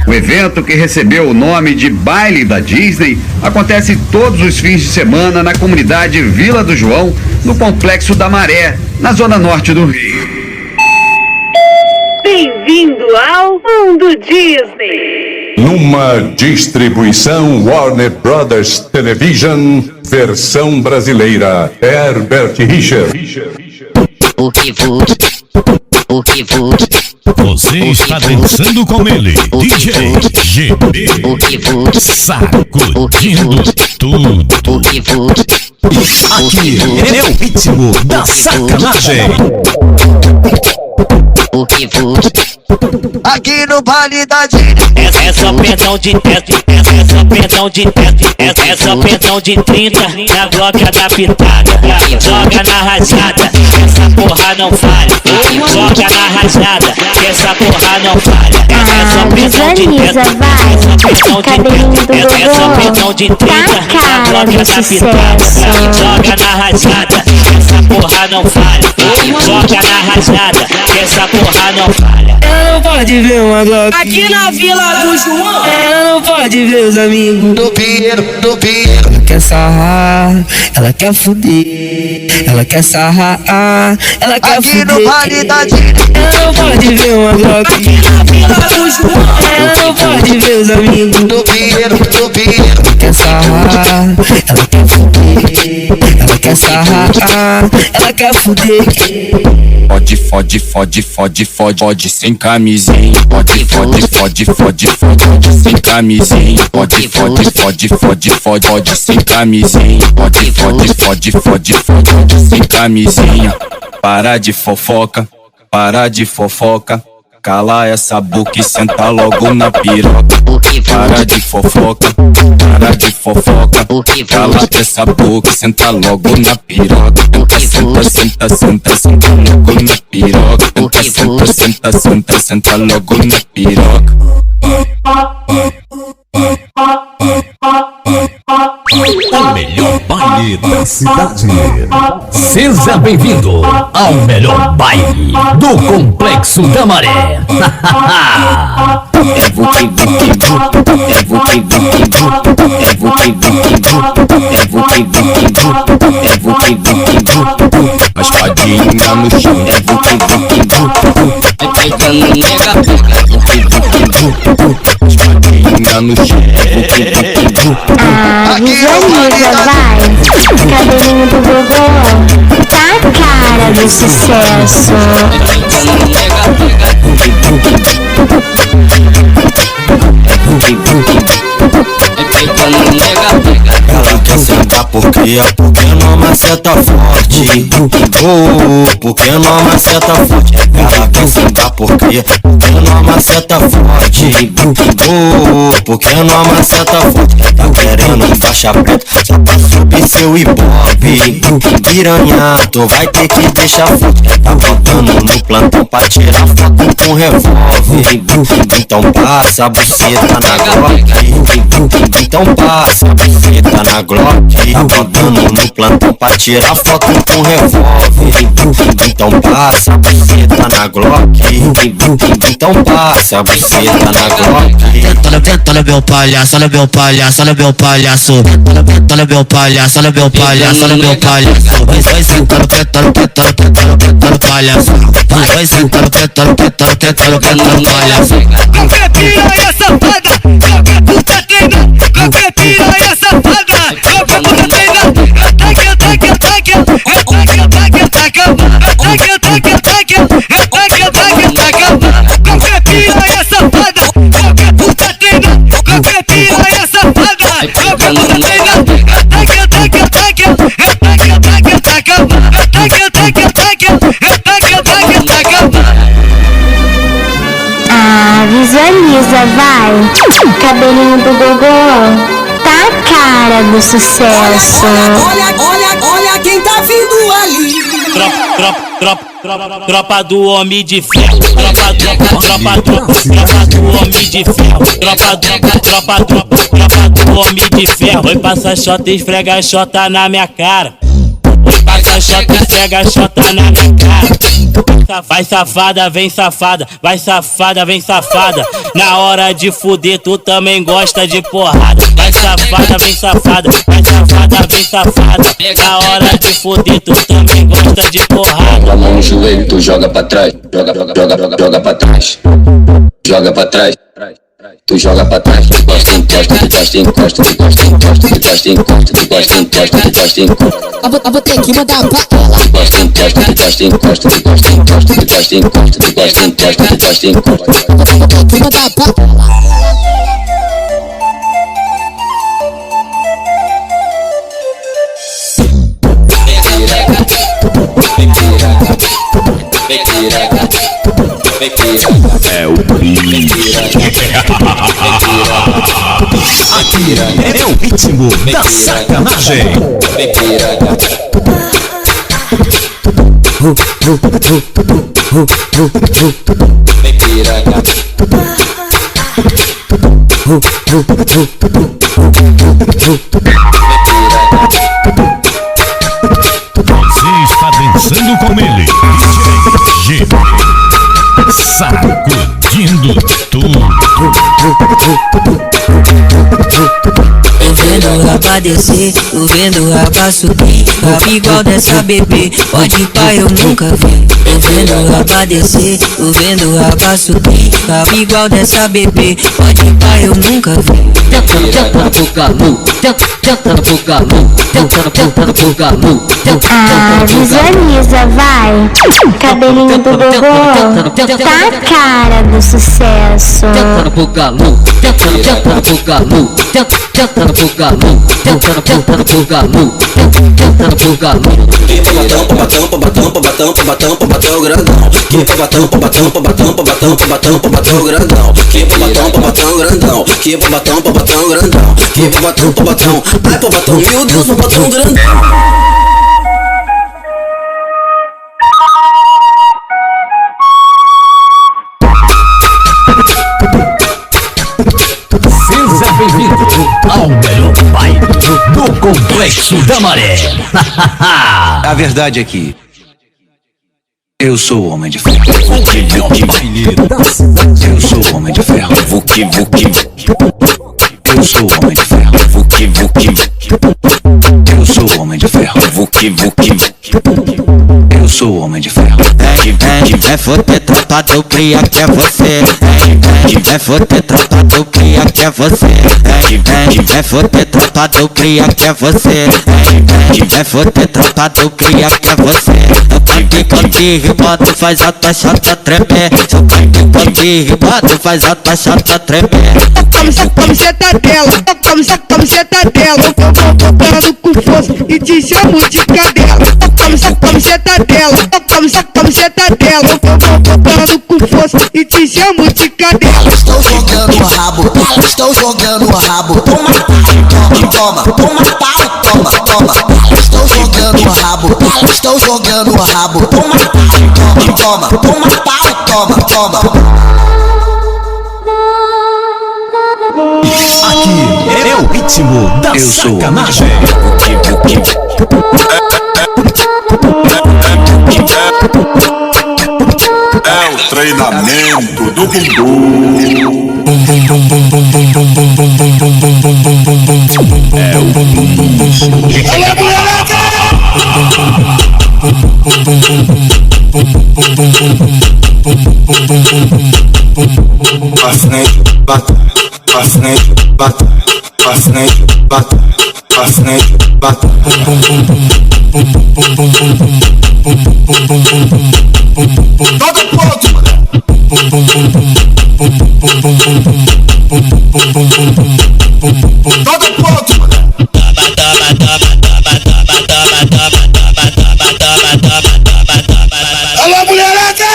O evento, que recebeu o nome de Baile da Disney, acontece todos os fins de semana na comunidade Vila do João, no Complexo da Maré, na zona norte do Rio. Bem-vindo ao Mundo Disney. Numa distribuição Warner Brothers Television, versão brasileira, Herbert Richard. Você está dançando com ele, DJ GB, sacudindo tudo. Aqui é o ritmo da sacanagem. Aqui no baile da Disney. É só pedão de teto, é só pedão de teto, é só pedão de 30 na bloca da pitada. Joga na rajada, essa porra não falha. Joga na rajada, essa porra não falha. É só pedão de teto, é só pedão de 30 na bloca da pitada. Joga na rajada, essa porra não falha. Joga na rajada, essa porra não falha. Ela não pode ver uma Glock aqui na Vila do João. Ela não pode ver os amigos do Pinheiro. Ela quer sarrar, ela quer fuder. Ela quer sarrar, ela quer aqui fuder. No baile da Disney. Ela não pode ver uma Glock aqui na Vila do João. Ela não pode ver os amigos do Pinheiro. Ela quer sarrar, ela quer fuder. Ela quer sarrar, ela quer fuder. Fode sem camisinha. Fode sem camisinha. Fode sem camisinha. Fode sem camisinha. Para de fofoca. Cala essa boca e senta logo na piroca. Para de fofoca. Cala essa boca e senta logo na piroca. Senta logo na piroca. Senta logo na piroca. O melhor baile da cidade. Seja bem-vindo ao melhor baile do Complexo da Maré. Raspadinha no chão. Raspadinha no chão. Visualiza, vai. Cabelinho do Gogô, tá a cara do sucesso. Ela quer sentar porque não maceta forte. Porque não maceta forte. Ela quer sentar porque não maceta forte. Porque não maceta forte. Tá querendo faixa preta só pra subir seu ibope. Piranha, tu vai ter que deixar forte. Tá voltando no plantão pra tirar foto com revólver. Então passa a buceta na Glock. Então passa a buceta na Glock. Tá voltando no plantão pra tirar foto com revólver. Então passa a buceta na Glock. Então passa a buceta na Glock. Olha meu palhaço, olha meu palhaço, olha meu palhaço. Olha meu palhaço, olha meu palhaço, olha meu palhaço. Vai sentar no pé, no palhaço. Vai sentar no pé, no palhaço. Qualquer piranha safada, qualquer puta treina. Qualquer piranha safada, qualquer puta treina. Qualquer piranha safada, qualquer puta treina. Qualquer piranha safada, qualquer puta treina. Visualiza, vai. Cabelinho do Gogô, tá a cara do sucesso. Olha quem tá vindo ali. Tropa do homem de ferro. Tropa do homem de ferro. Tropa do homem de ferro. Vai passar xota e esfrega a xota na minha cara. Passa chota, pega chota na minha cara. Vai safada, vem safada, vai safada, vem safada. Na hora de fuder, tu também gosta de porrada. Vai safada, vem safada, vai safada, vem safada. Na hora de fuder, tu também gosta de porrada. A mão no joelho, tu joga pra trás, joga pra trás, joga pra trás. Tu joga pra trás, tu gosta, encosta, tu gosta, encosta, tu gosta, encosta, tu gosta, encosta, tu gosta, encosta, tu gosta, encosta. Eu vou ter que mandar pra ela. Tu gosta, encosta, tu gosta, encosta, tu gosta, encosta, tu gosta, encosta, tu gosta, encosta, tu gosta, encosta. Eu vou ter que mandar pra ela. É o Aqui é o ritmo da sacanagem. Você está dançando com ele, DJ sacudindo tudo. Tô vendo o rapa descer, tô vendo o rapa subir. Rapa igual dessa bebê, pode ir pra eu nunca vi. Tô vendo o rapa descer, tô vendo o rapa subir. Rapa igual dessa bebê, pode ir pra eu nunca vi. Tenta na boca, mu, tenta na boca, mu, tenta na boca, mu. Ah, visualiza, vai. Cabelinho do Gogô, tá a cara do sucesso. Tenta na boca, mu, tenta na boca, mu, tenta na boca, mu, tenta na boca, mu, tenta na boca, mu. Batão grandão. Que batão grandão. Que batão grandão. Que batão. Ai, batão, meu Deus, batão grandão. Seja bem-vindo ao melhor baile do Complexo da Maré. A verdade é que eu sou o Homem de Ferro. Eu sou o Homem de Ferro. Eu sou o Homem de Ferro. Eu sou o Homem de Ferro. Eu sou o Homem de Ferro. É foder tratado, eu cria que é você. É foder tratado, eu cria que é você. É foder tratado, eu cria que é você. É foder tratado, eu cria que é você. Eu canto rimado, faz a tua chata tremer. Eu canto rimado, faz a tua chata tremer. Camiseta dela, camiseta dela. Eu vou botando com força e te chamo de cadela. Camiseta dela, camiseta dela. Eu vou botando com força e te chamo de cadela. Estou jogando o rabo, estou jogando o rabo. Toma, toma. Estou jogando o rabo, estou jogando o rabo. Toma, toma. Aqui é o ritmo da sacanagem. É o treinamento do bumbum. É o bumbum. Pra frente, batalha. Pra frente, batalha. Pra frente, batalha. Pra frente, batalha. Todo pronto, mulher. Todo pronto, mulher. Alô, mulherada!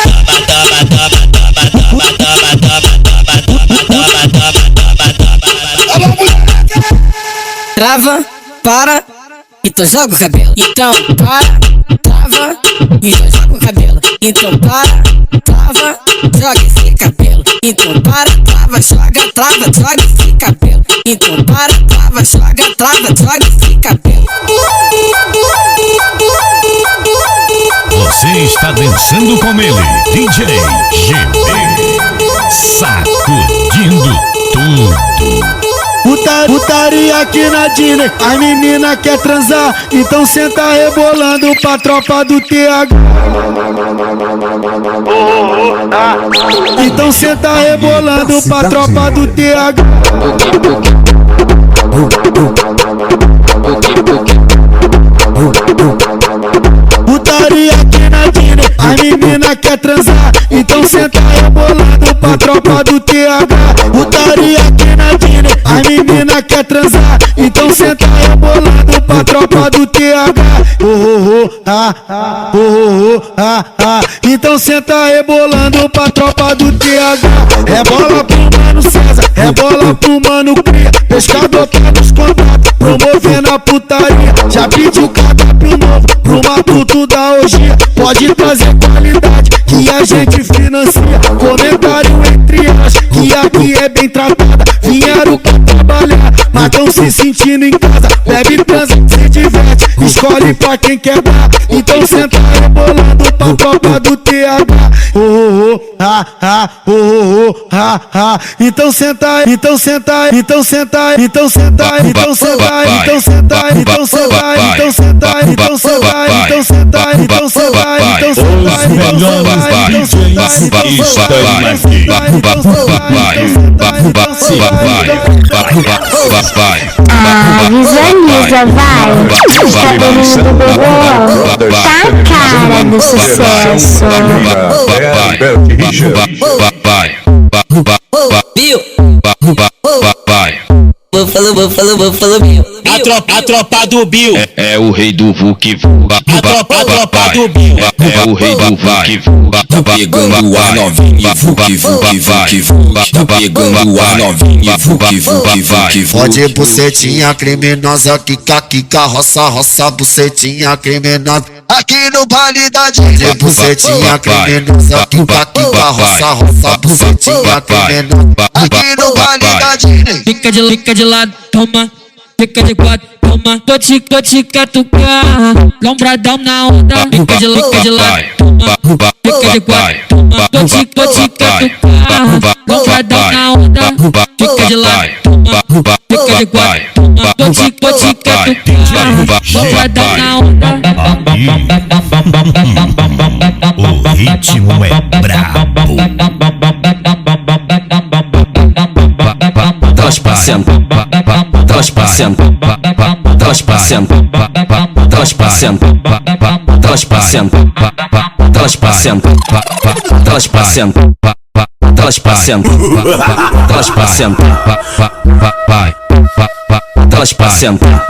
Alô, mulherada! Trava, para, então joga o cabelo. Então para, trava, então joga o cabelo. Então para, trava, joga esse cabelo. Então para, trava, joga esse cabelo. Então para, trava, joga esse cabelo. Você está dançando com ele, DJ GB, sacudindo tudo. Putaria aqui na Disney, a menina quer transar, então senta rebolando pra tropa do TH. Então senta rebolando pra tropa do TH. Putaria aqui na Disney, a menina quer transar, então senta rebolando pra tropa do TH. Putaria aqui na Disney, a menina quer transar, então senta rebolando pra tropa do TH. Então senta rebolando pra tropa do TH. É bola pro mano César, é bola pro mano Cria, pescador tá nos contatos, promovendo a putaria. Já pediu cardápio novo pro matuto da orgia, pode trazer qualidade que a gente financia. Comentário entre elas que aqui é bem tratada, vieram pra trabalhar, mas tão se sentindo em casa. Bebe, transa, se diverte, escolhe pra quem quer dar. Então senta rebolando pra tropa do TH. Então senta, então senta, então senta, então senta, então senta, então senta, então senta, então senta, então senta, então senta, então senta, então Visualiza, vai. Cabelinho do Gogô, tá a cara do sucesso. A tropa do Bill É o rei do Vuk Vuk. A tropa do Bill É o rei do Vuk Vuk. Tá pegando a novinha, Vuk Vuk Vuk Vuk. Tá pegando a novinha, Vuk Vuk Vuk Vuk. Pode bucetinha criminosa, quica, quica, roça, roça, bucetinha criminosa. Aqui no baile da Disney, bucetinha criminosa, quica, quica, roça, roça, bucetinha criminosa. Aqui no baile da Disney. Fica de lado, toma. Fica de quatro, toma. Tô te catucar, lombradão na onda. Fica de lado, toma. Fica de quatro, toma. Tô te catucar, lombradão na onda. Fica de lado, toma. Fica de quatro, toma. Tô te catucar, lombradão na onda. O ritmo é brabo. Traz pra sentar, traz pra sentar, traz pra sentar, traz pra sentar, traz pra sentar, traz pra sentar, traz pra sentar, traz pra sentar, traz pra sentar, traz pra sentar,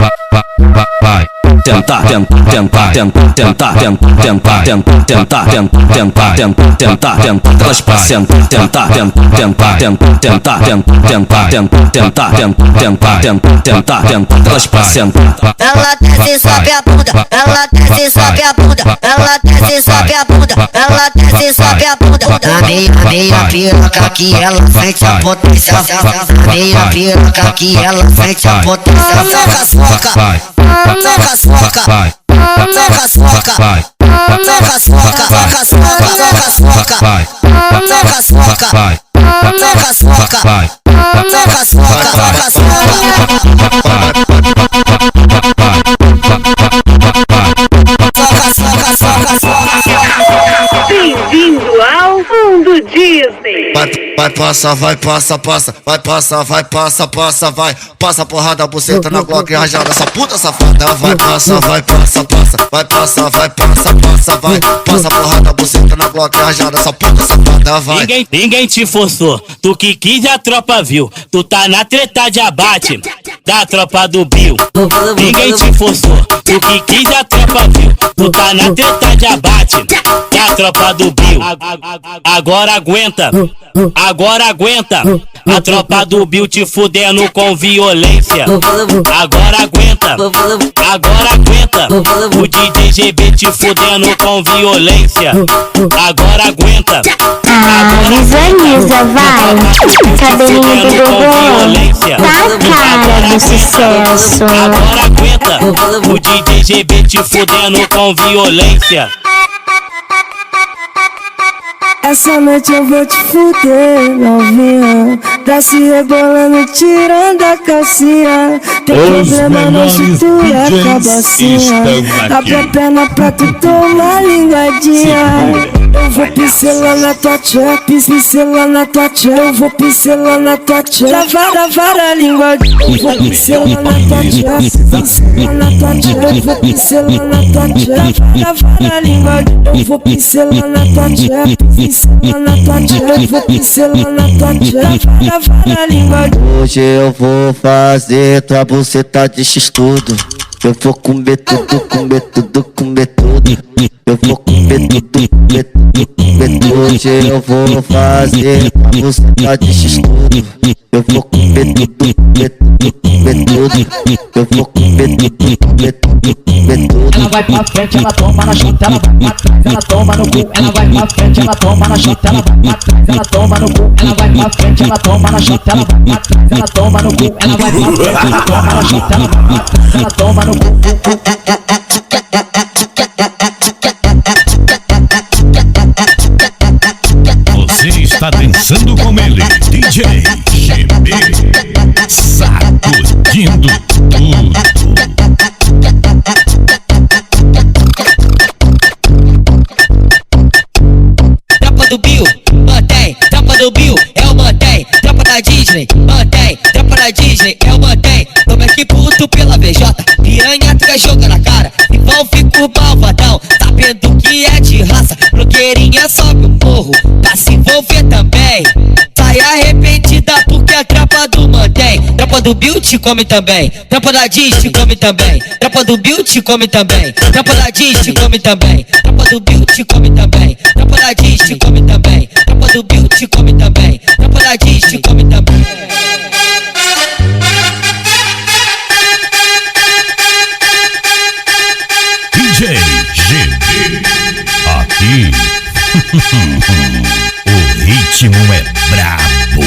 tentar, tentar, tentar, tentar, tentar, tentar, tentar, tentar, tentar, tentar, tentar, tentar, traz pra sentar, tentar, tentar, tentar, tentar, tentar, tentar, tentar, tentar, tentar, tentar, tentar, tentar, traz pra sentar. Ela desce e sobe a bunda, ela desce e sobe a bunda, ela desce e sobe a bunda, ela desce e sobe a bunda. Na meia piroca que ela sente a potência, na meia piroca que ela sente a potência. Soca as foca, soca as foca, soca as foca, soca as foca, soca as foca, soca as foca, soca as foca, soca as foca, soca as foca, soca as foca. Bem-vindo ao Mundo Disney. Vai passa, vai passa, passa, vai passa, vai passa, passa, vai passa porrada, buceta na Glock rajada, essa puta safada. Vai passa, vai passa, passa, vai passa, vai passa, passa, vai passa porrada, buceta na Glock rajada, essa puta safada. Vai. Ninguém te forçou, tu que quis a tropa viu. Tu tá na treta de abate da tropa do Bill. Ninguém te forçou, tu que quis a tropa viu. Tu tá na treta de abate da tropa do Bill. Agora aguenta, agora aguenta. A tropa do Bill te fudendo com violência. Agora aguenta, agora aguenta. O DJ GB te fudendo com violência. Agora aguenta. Visualiza, vai. Cabelinho do Gogô, tá a cara do sucesso. Agora aguenta. O DJ GB te fudendo com violência. Essa noite eu vou te fuder, novinha. Desce rebolando, tirando a calcinha. Tem problema não se tu é cabacinha. Abre a perna pra tu tomar linguadinha. Eu vou pincelar na tua tcheca, pincelar na tua tcheca. Eu vou pincelar na tua tcheca, vara linguadinha. Eu vou pincelar na tua tcheca, pincelar na tua tcheca. Eu vou pincelar na tua tcheca, vara linguadinha. Eu vou pincelar na tua tcheca, pincelar na tua tcheca. Eu vou pincelar na tua tcheca, vara linguadinha. Hoje eu vou fazer tua buceta de x-tudo. Eu vou comer tudo, comer tudo, comer tudo. Eu vou comer tudo, comer tudo, comer tudo. Hoje eu vou fazer tua buceta de x-tudo. Eu vou comer tudo, comer tudo, comer tudo. Eu vou comer tudo, comer tudo, comer tudo. Ela vai pra frente, ela toma na chota, ela vai pra trás, ela toma no cu. Ela vai pra frente, ela toma na chota, ela vai pra trás, ela toma no cu. Ela vai pra frente, ela toma na chota, ela vai pra trás, ela toma no cu. Ela vai pra frente, ela toma na chota, ela vai pra trás, ela toma no cu. Você está dançando com ele, DJ GB, sacudindo tudo. Tropa do Bill, mantém. Tropa do Bill, é o mantém. Tropa da Disney, mantém. Tropa da Disney, é o mantém. Toma aqui puto pela VJ, piranha tu quer jogar na cara. Então fica o malvadão, sabendo que é de raça. Blogueirinha sobe o morro, pra se envolver também. Sai arrependida porque a tropa do mantém. Tropa do Bill te come também. Tropa da Disney te come também. Tropa do Bill te come também. Tropa da Disney te come também. Tropa do Bill te come também. Tropa da Disney te come também. Tropa do Bill te come também. Tropa da Disney te come também. DJ GB, aqui o ritmo é brabo.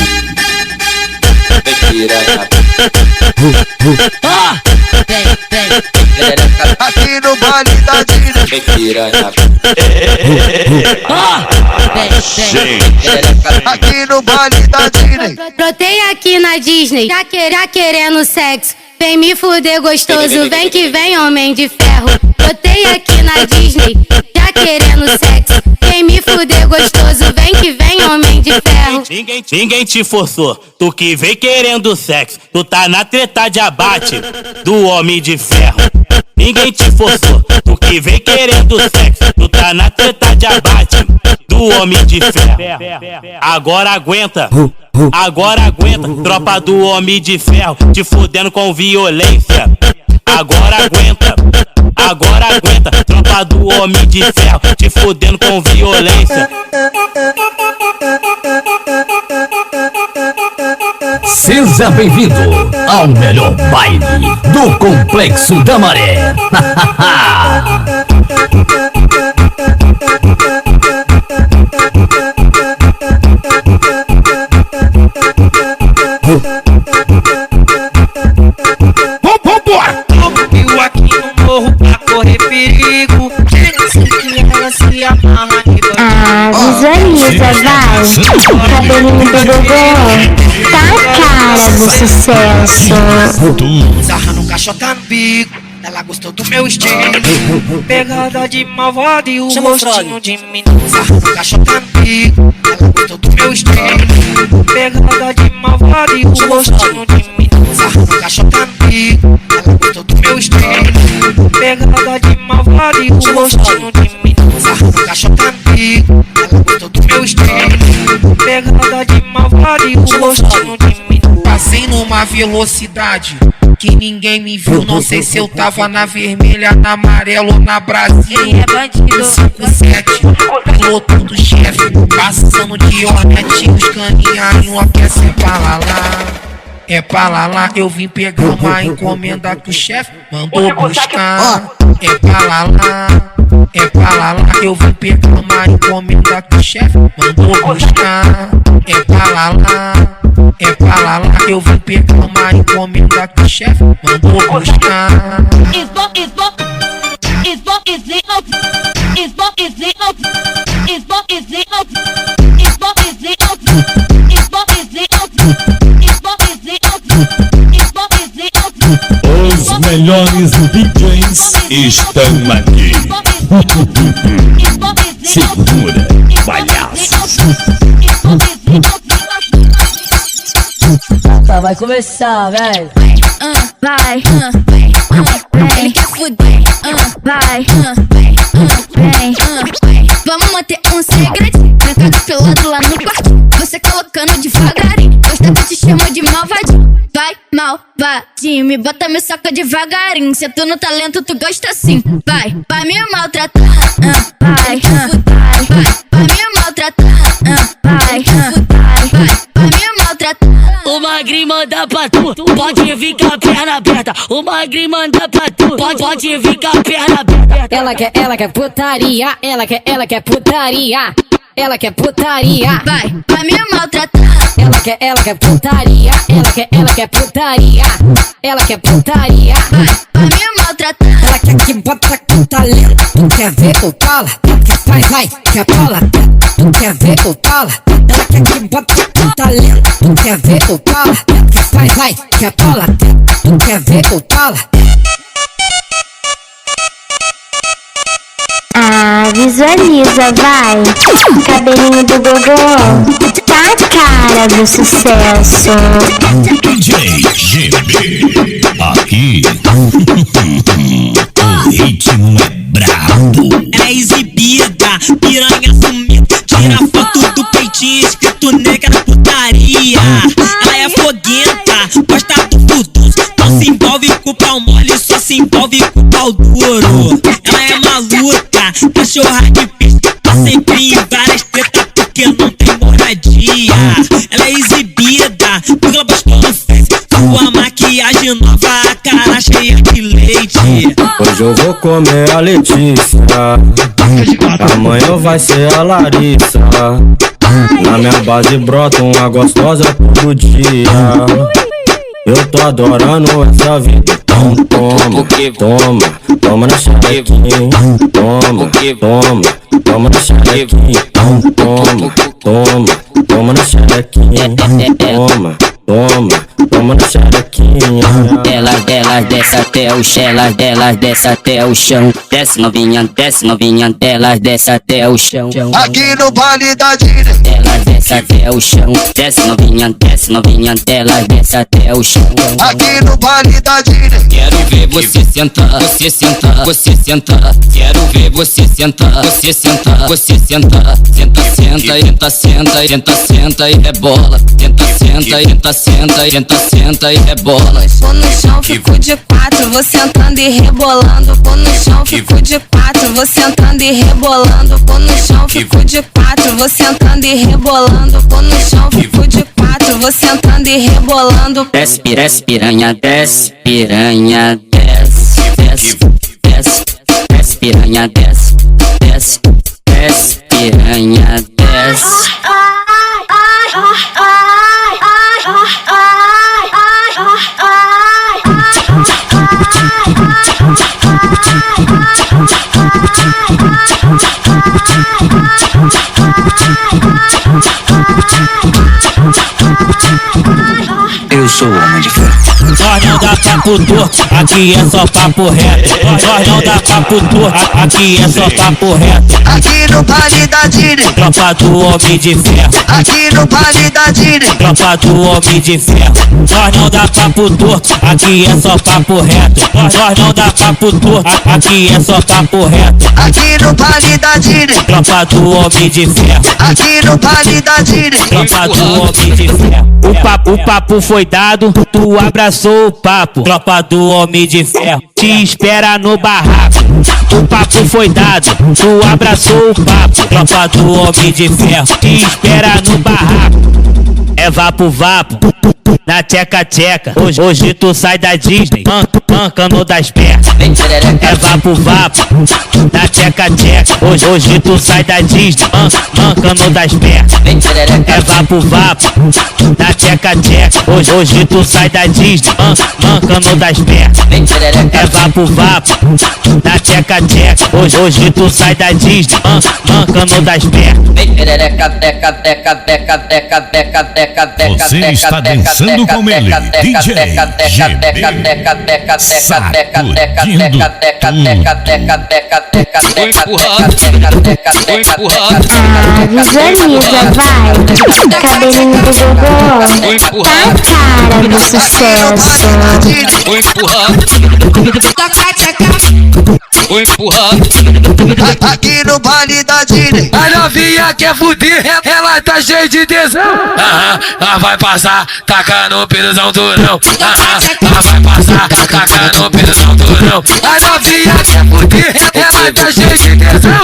Aqui no baile da Disney. Aqui no baile da Disney. Brotei aqui na Disney, já querendo sexo. Vem me fuder gostoso, vem que vem homem de ferro. Brotei aqui na Disney, já querendo sexo. Vem me fuder gostoso, vem que vem homem de ferro. Ninguém te forçou, tu que vem querendo sexo. Tu tá na treta de abate do homem de ferro. Ninguém te forçou, tu que vem querendo sexo. Tu tá na treta de abate do homem de ferro. Agora aguenta, tropa do homem de ferro, te fudendo com violência. Agora aguenta, tropa do homem de ferro, te fudendo com violência. Seja bem-vindo ao melhor baile do Complexo da Maré. Vambora! Subiu aqui no morro pra correr perigo. Ela se amarra de visualiza, vai. Cabelinho do Gogô, tá a cara do sucesso. Sarra no caixota no bico, ela gostou do meu estilo. Pegada de malvado e o rostinho de menino. Sarra no caixota no bico, ela gostou do meu estilo. Pegada de malvado e o rostinho de menino. Sarra no caixota no bico, ela gostou do meu estilo. Pegada de malvado e o rostinho de menino. Sarra no caixota no bico, ela gostou do meu estilo. Pegada de malvado e o rostinho de menino. Passei numa velocidade que ninguém me viu. Não sei se eu tava na vermelha, na amarela ou na Brasília. 57, piloto do chefe, passando de Hornet. Os caninha uma peça é pra lá. É pra lá, eu vim pegar uma encomenda que o chefe mandou buscar. É pra lá, eu vim pegar uma encomenda que o chefe mandou buscar. É pra lá, eu vim pegar uma encomenda que o chefe mandou buscar. It's Os melhores DJs estão aqui. Segura, palhaços. Vai começar, velho. Vai, ele quer fuder, vai, vem. Vamos manter um segredinho, trancado pelado lá no quarto. Você colocando devagarinho, gosta que te chama de malvadinho. Vai, malvadinho, me bota, me soca devagarinho. Se tu no talento, tu gosta assim. Vai me maltratar, vai me maltratar, vai me maltratar. O magrinho manda pra tu, pode vir com a perna aberta. O magrinho manda pra tu, pode vir com a perna aberta. Ela quer putaria, ela quer putaria. Ela quer putaria, vai me maltratar. Ela quer putaria, ela quer putaria. Ela quer putaria, vai me maltratar. Ela quer que bota com talento. Tu quer ver o pala? Que faz, vai, que a bola. Tu quer ver o pala? Ela quer que bota com talento. Tu quer ver o pala? Que faz, vai, que a bola. Tu quer ver o pala? Ah, visualiza, vai. Cabelinho do gogô, tá a cara do sucesso. DJ GB, aqui o ritmo é brabo. Ela é exibida, piranha sumida. Tira foto do peitinho escrito nega na putaria. Ela é foguenta, gosta do fudo. Não se envolve com o pau mole, só se envolve com o pau duro. Ela é maluca, cachorra de pista. Tá sempre em várias tretas porque não tem moradia. Ela é exibida, pela postou no Face. Sua maquiagem nova, a cara cheia de leite. Hoje eu vou comer a Letícia, amanhã vai ser a Larissa. Na minha base brota uma gostosa todo dia. Eu tô adorando essa vida. Então toma na xerequinha. Toma na xerequinha. Toma na xerequinha. Toma na xerequinha. Delas desce até o chão, delas desce até o chão. Desce novinha, delas desce até o chão. Aqui no baile da Disney. Delas desce até o chão. Desce novinha, delas desce até o chão. Aqui no baile da Disney. Quero ver você sentar, você sentar, você sentar. Quero ver você sentar, você sentar, você sentar. Senta, senta e rebola. Senta e rebola. Pô no chão, fico de quatro, vou sentando e rebolando. Pô no chão, fico de quatro, vou sentando e rebolando. Pô no chão, fico de quatro, vou sentando e rebolando. Pô no chão, fico de quatro, vou sentando e rebolando. Desce piranha, desce piranha, desce piranha, desce piranha, desce. Eu sou o homem de fé. Nós não dá papo torto, aqui é só papo reto. Nós não dá papo torto, aqui é só papo reto. Aqui no baile da Disney. Tropa do homem de ferro. Aqui no baile da Disney. Tropa do homem de ferro. Nós não dá papo torto, aqui é só papo reto. Nós não dá papo torto, aqui é só papo reto. Aqui no baile da Disney. Tropa do homem de ferro. Aqui no baile da Disney. Tropa do homem de ferro. O papo foi dado, tu abraçou o papo. Tropa do homem de ferro, te espera no barraco. O papo foi dado, tu abraçou o papo. Tropa do homem de ferro, te espera no barraco. É vapo, na tcheca-tcheca. Hoje tu sai da Disney, mancando das pernas. É vapo-vapo, na tcheca-tcheca. Hoje tu sai da Disney, mancando das pernas. É vapo-vapo, na tcheca-tcheca. Hoje tu sai da Disney, mancando das pernas. É vapo-vapo, na tcheca-tcheca. Hoje tu sai da Disney, mancando das pernas. Você está dançando com ele, DJ GB, sacudindo Visualiza, vai. Cabelinho do Gogô. Tá a cara do sucesso. Vou empurrando. Toca tcheca. Vou empurrando. Aqui no baile da Disney, A novinha quer fuder, ela tá cheia de tesão. Vai passar, tacando o piruzão durão. Vai passar, tacando o piruzão durão. A novinha quer fuder, ela tá cheia de tesão.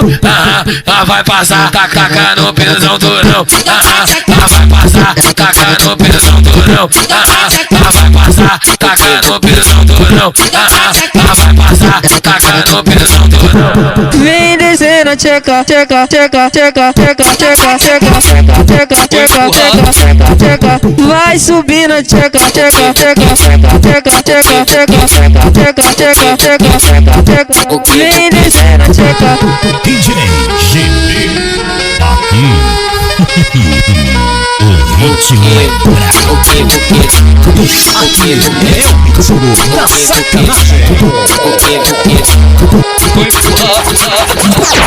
Vai passar, tacando o piruzão durão. Vai passar, tacando o piruzão durão. Vai passar, tacando o piruzão durão. Vai passar, tacando o piruzão durão. Vem descendo, tcheca, tcheca, tcheca, tcheca, tcheca, tcheca, tcheca, tcheca, tcheca, tcheca, tcheca. Vai subindo, tcheca, tcheca, tcheca, tcheca, tcheca, tcheca, tcheca, tcheca, tcheca, tcheca, tcheca. Vem descendo, tcheca. DJ GB, aqui o ritmo é bravo. Eu sou da sacanagem. Vou empurrar.